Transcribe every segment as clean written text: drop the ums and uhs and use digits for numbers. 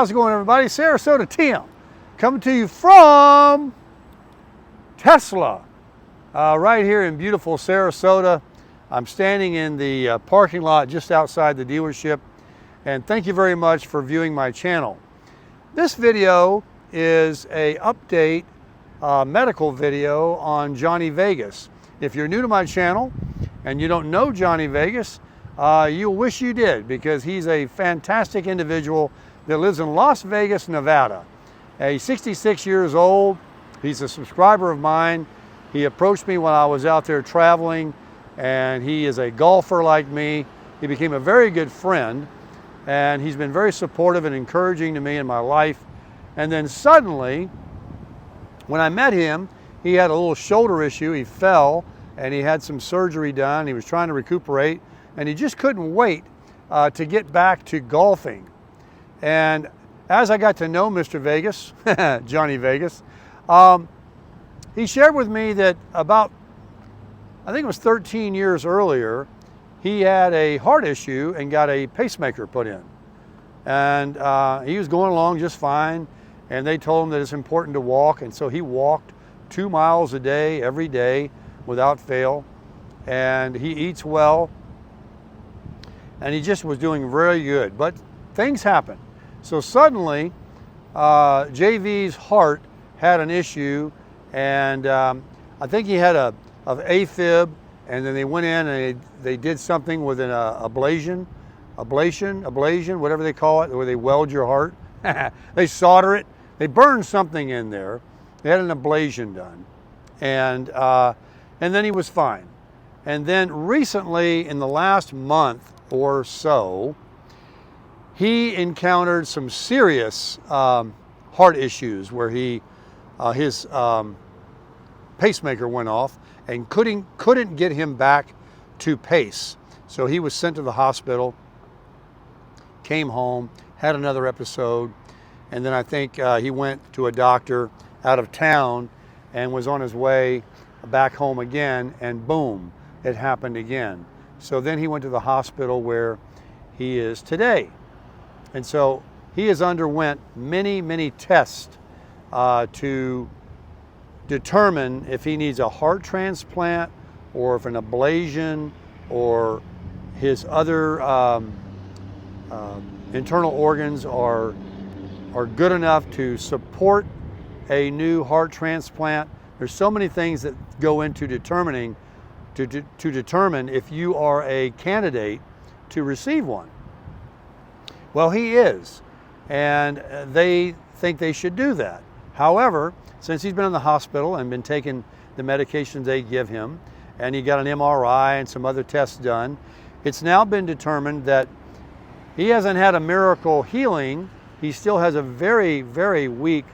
how's it going, everybody? Sarasota Tim, coming to you from Tesla, right here in beautiful Sarasota. I'm standing in the parking lot just outside the dealership, and thank you very much for viewing my channel. This video is a update medical video on Johnny Vegas. If you're new to my channel and you don't know Johnny Vegas, you'll wish you did, because he's a fantastic individual that lives in Las Vegas, Nevada. He's 66 years old. He's a subscriber of mine. He approached me when I was out there traveling, and he is a golfer like me. He became a very good friend, and he's been very supportive and encouraging to me in my life. And then suddenly, when I met him, he had a little shoulder issue. He fell and he had some surgery done. He was trying to recuperate, and he just couldn't wait to get back to golfing. And as I got to know Mr. Vegas, Johnny Vegas, he shared with me that about, I think it was 13 years earlier, he had a heart issue and got a pacemaker put in. And he was going along just fine, and they told him that it's important to walk, and so he walked 2 miles a day, every day, without fail. And he eats well, and he just was doing very good. But things happen. So suddenly, JV's heart had an issue, and I think he had a AFib, and then they went in and they did something with an ablation, whatever they call it, where they weld your heart. They solder it. They burn something in there. They had an ablation done, and then he was fine. And then recently, in the last month or so, he encountered some serious heart issues where his pacemaker went off and couldn't get him back to pace. So he was sent to the hospital, came home, had another episode, and then I think he went to a doctor out of town and was on his way back home again, and boom, it happened again. So then he went to the hospital where he is today. And so he has underwent many tests to determine if he needs a heart transplant, or if an ablation, or his other internal organs are good enough to support a new heart transplant. There's so many things that go into determining to determine if you are a candidate to receive one. Well, he is, and they think they should do that. However, since he's been in the hospital and been taking the medications they give him, and he got an MRI and some other tests done, it's now been determined that he hasn't had a miracle healing. He still has a very weak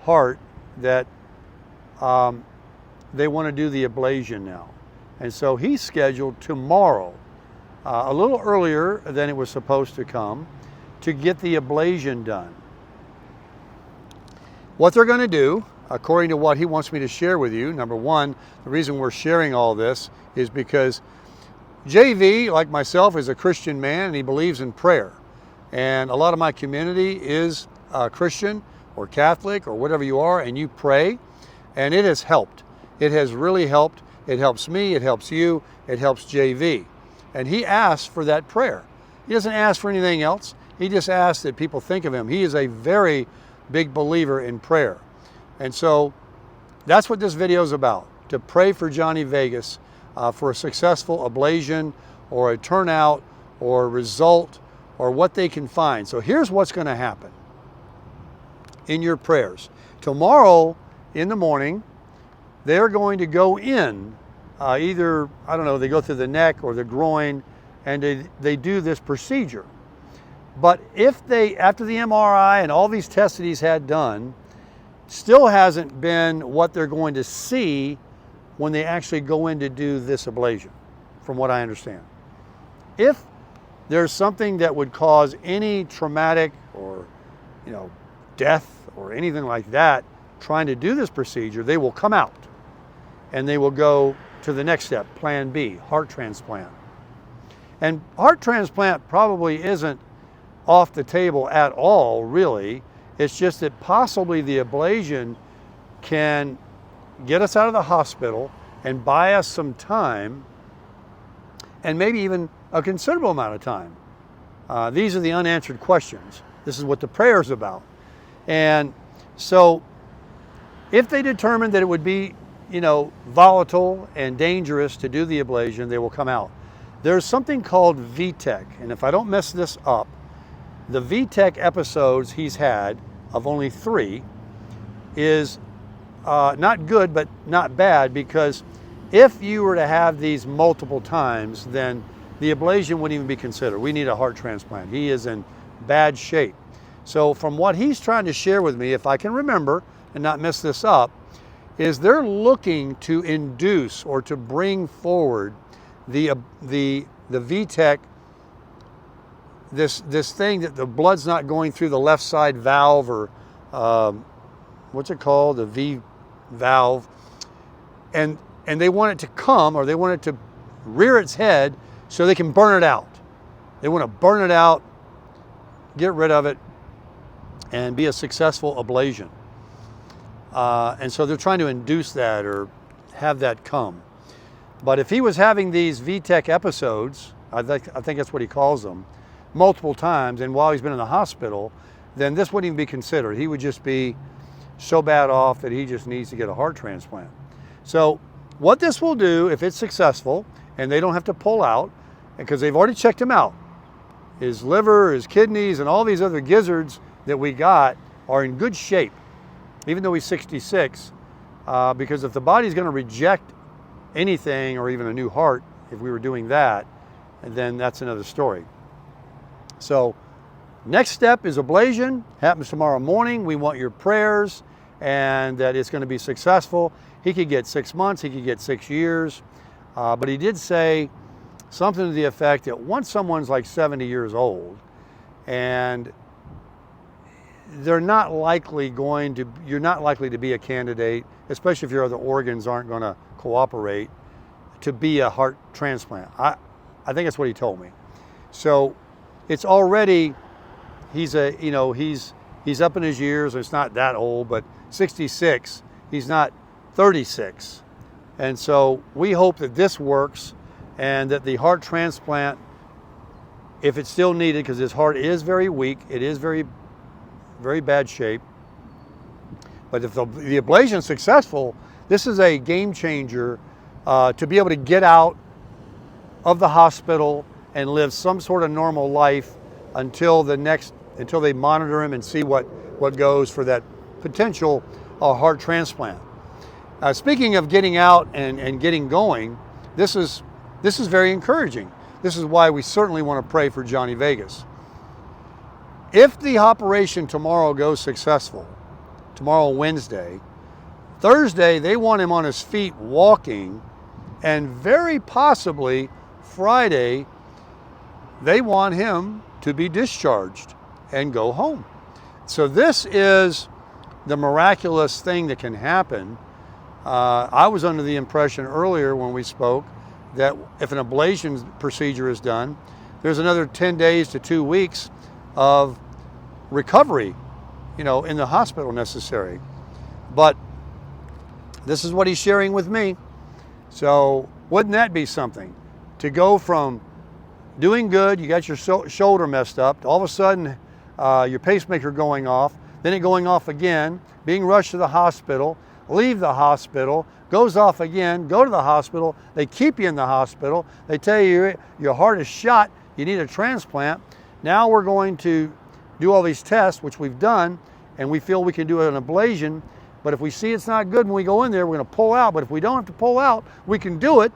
heart that they want to do the ablation now. And so he's scheduled tomorrow, a little earlier than it was supposed to come, to get the ablation done. What they're going to do, according to what he wants me to share with you, number one, the reason we're sharing all this is because JV, like myself, is a Christian man, and he believes in prayer. And a lot of my community is Christian or Catholic or whatever you are, and you pray, and it has helped. It has really helped. It helps me, it helps you, it helps JV. And he asks for that prayer. He doesn't ask for anything else. He just asks that people think of him. He is a very big believer in prayer. And so that's what this video is about, to pray for Johnny Vegas for a successful ablation, or a turnout, or a result, or what they can find. So here's what's going to happen in your prayers. Tomorrow in the morning, they're going to go in, either, I don't know, they go through the neck or the groin, and they do this procedure. But if they, after the MRI and all these tests that he's had done, still hasn't been what they're going to see when they actually go in to do this ablation, from what I understand. If there's something that would cause any traumatic or, death or anything like that trying to do this procedure, they will come out and they will go to the next step, plan B, heart transplant. And heart transplant probably isn't off the table at all, really. It's just that possibly the ablation can get us out of the hospital and buy us some time, and maybe even a considerable amount of time. These are the unanswered questions. This is what the prayer is about. And so if they determine that it would be, volatile and dangerous to do the ablation, they will come out. There's something called VTech, and if I don't mess this up, the VTech episodes he's had, of only 3, is not good but not bad, because if you were to have these multiple times, then the ablation wouldn't even be considered. We need a heart transplant. He is in bad shape. So from what he's trying to share with me, if I can remember and not mess this up, is they're looking to induce or to bring forward the VTech, this thing that the blood's not going through the left side valve, or what's it called, the V valve, and they want it to come, or they want it to rear its head so they can burn it out. They want to burn it out, get rid of it, and be a successful ablation. And so they're trying to induce that or have that come. But if he was having these VTech episodes, I think that's what he calls them, multiple times, and while he's been in the hospital, then this wouldn't even be considered. He would just be so bad off that he just needs to get a heart transplant. So what this will do, if it's successful, and they don't have to pull out, because they've already checked him out, his liver, his kidneys, and all these other gizzards that we got are in good shape, even though he's 66, because if the body's going to reject anything, or even a new heart, if we were doing that, then that's another story. So next step is ablation. Happens tomorrow morning. We want your prayers, and that it's going to be successful. He could get 6 months, he could get 6 years, but he did say something to the effect that once someone's like 70 years old, and you're not likely to be a candidate, especially if your other organs aren't going to cooperate, to be a heart transplant. I think that's what he told me. So it's already, he's up in his years. It's not that old, but 66. He's not 36. And so we hope that this works, and that the heart transplant, if it's still needed, because his heart is very weak, it is very, very bad shape. But if the ablation is successful, this is a game changer to be able to get out of the hospital and live some sort of normal life until they monitor him and see what goes for that potential heart transplant. Speaking of getting out and getting going, this is very encouraging. This is why we certainly want to pray for Johnny Vegas. If the operation tomorrow goes successful, tomorrow Wednesday, Thursday they want him on his feet walking, and very possibly Friday they want him to be discharged and go home. So this is the miraculous thing that can happen. I was under the impression earlier when we spoke that if an ablation procedure is done, there's another 10 days to 2 weeks of recovery, in the hospital necessary. But this is what he's sharing with me. So wouldn't that be something? To go from doing good, you got your shoulder messed up, to all of a sudden your pacemaker going off, then it going off again, being rushed to the hospital, leave the hospital, goes off again, go to the hospital, they keep you in the hospital, they tell you your heart is shot, you need a transplant. Now we're going to do all these tests, which we've done, and we feel we can do an ablation, but if we see it's not good when we go in there, we're going to pull out. But if we don't have to pull out, we can do it,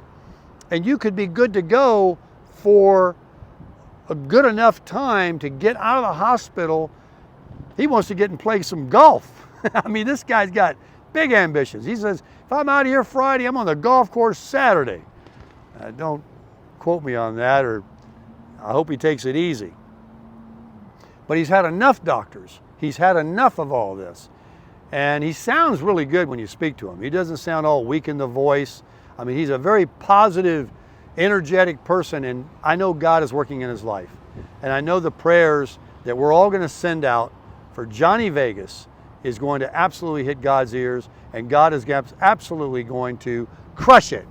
and you could be good to go for a good enough time to get out of the hospital. He wants to get and play some golf. I mean, this guy's got big ambitions. He says, if I'm out of here Friday, I'm on the golf course Saturday. Don't quote me on that, or I hope he takes it easy. But he's had enough doctors. He's had enough of all this. And he sounds really good when you speak to him. He doesn't sound all weak in the voice. I mean, he's a very positive, energetic person, and I know God is working in his life. And I know the prayers that we're all going to send out for Johnny Vegas is going to absolutely hit God's ears, and God is absolutely going to crush it.